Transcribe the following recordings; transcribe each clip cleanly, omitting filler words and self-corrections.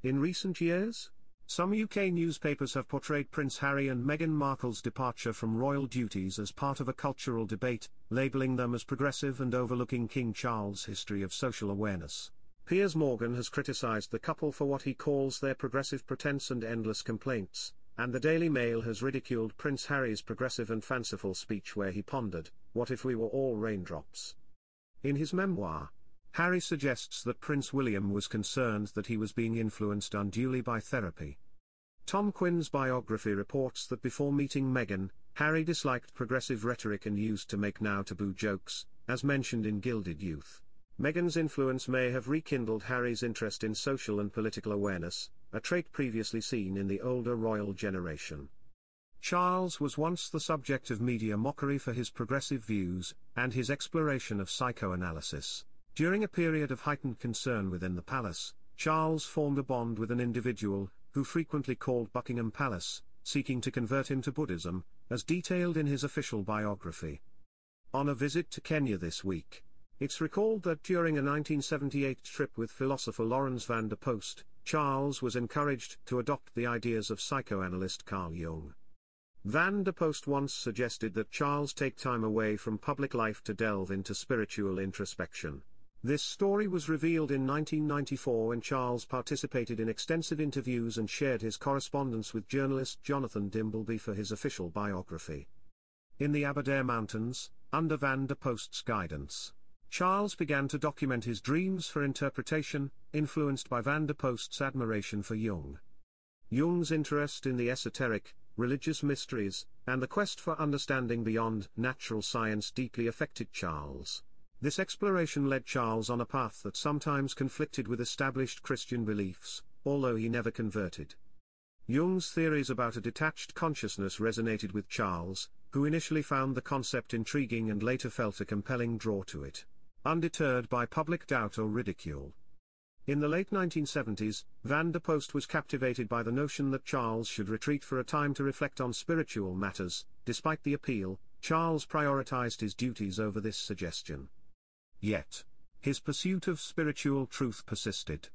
In recent years, some UK newspapers have portrayed Prince Harry and Meghan Markle's departure from royal duties as part of a cultural debate, labelling them as progressive and overlooking King Charles' history of social awareness. Piers Morgan has criticised the couple for what he calls their progressive pretense and endless complaints, and the Daily Mail has ridiculed Prince Harry's progressive and fanciful speech where he pondered, "What if we were all raindrops?" In his memoir, Harry suggests that Prince William was concerned that he was being influenced unduly by therapy. Tom Quinn's biography reports that before meeting Meghan, Harry disliked progressive rhetoric and used to make now-taboo jokes, as mentioned in Gilded Youth. Meghan's influence may have rekindled Harry's interest in social and political awareness, a trait previously seen in the older royal generation. Charles was once the subject of media mockery for his progressive views, and his exploration of psychoanalysis. During a period of heightened concern within the palace, Charles formed a bond with an individual, who frequently called Buckingham Palace, seeking to convert him to Buddhism, as detailed in his official biography. On a visit to Kenya this week, it's recalled that during a 1978 trip with philosopher Lawrence van der Post, Charles was encouraged to adopt the ideas of psychoanalyst Carl Jung. Van der Post once suggested that Charles take time away from public life to delve into spiritual introspection. This story was revealed in 1994 when Charles participated in extensive interviews and shared his correspondence with journalist Jonathan Dimbleby for his official biography. In the Aberdare Mountains, under Van der Post's guidance, Charles began to document his dreams for interpretation, influenced by Van der Post's admiration for Jung. Jung's interest in the esoteric, religious mysteries, and the quest for understanding beyond natural science deeply affected Charles. This exploration led Charles on a path that sometimes conflicted with established Christian beliefs, although he never converted. Jung's theories about a detached consciousness resonated with Charles, who initially found the concept intriguing and later felt a compelling draw to it, undeterred by public doubt or ridicule. In the late 1970s, Van der Post was captivated by the notion that Charles should retreat for a time to reflect on spiritual matters. Despite the appeal, Charles prioritized his duties over this suggestion. Yet, his pursuit of spiritual truth persisted.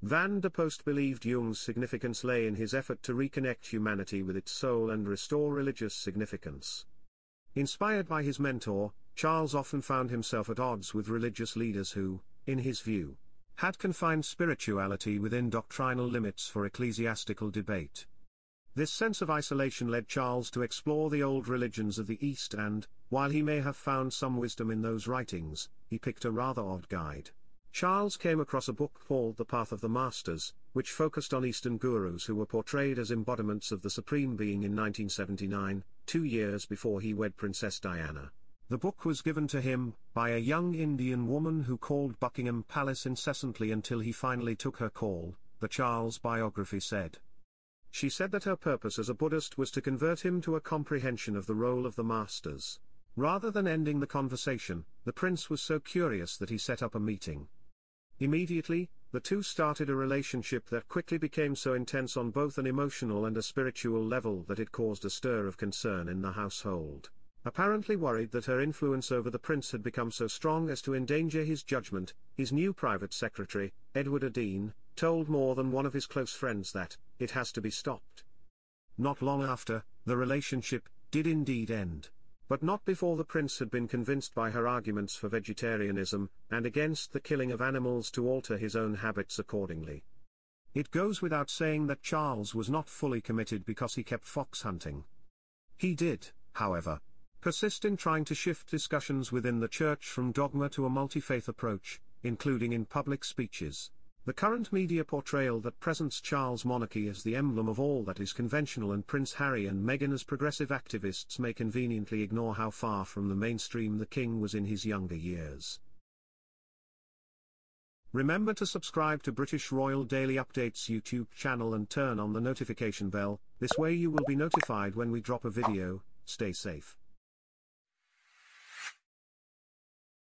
Van der Post believed Jung's significance lay in his effort to reconnect humanity with its soul and restore religious significance. Inspired by his mentor, Charles often found himself at odds with religious leaders who, in his view, had confined spirituality within doctrinal limits for ecclesiastical debate. This sense of isolation led Charles to explore the old religions of the East and, while he may have found some wisdom in those writings, he picked a rather odd guide. Charles came across a book called The Path of the Masters, which focused on Eastern gurus who were portrayed as embodiments of the Supreme Being in 1979, 2 years before he wed Princess Diana. The book was given to him by a young Indian woman who called Buckingham Palace incessantly until he finally took her call, the Charles biography said. She said that her purpose as a Buddhist was to convert him to a comprehension of the role of the masters. Rather than ending the conversation, the prince was so curious that he set up a meeting. Immediately, the two started a relationship that quickly became so intense on both an emotional and a spiritual level that it caused a stir of concern in the household. Apparently worried that her influence over the prince had become so strong as to endanger his judgment, his new private secretary, Edward Adine, told more than one of his close friends that, it has to be stopped. Not long after, the relationship did indeed end. But not before the prince had been convinced by her arguments for vegetarianism, and against the killing of animals to alter his own habits accordingly. It goes without saying that Charles was not fully committed because he kept fox hunting. He did, however, persist in trying to shift discussions within the church from dogma to a multi-faith approach, including in public speeches. The current media portrayal that presents Charles' monarchy as the emblem of all that is conventional and Prince Harry and Meghan as progressive activists may conveniently ignore how far from the mainstream the king was in his younger years. Remember to subscribe to British Royal Daily Updates YouTube channel and turn on the notification bell. This way you will be notified when we drop a video. Stay safe.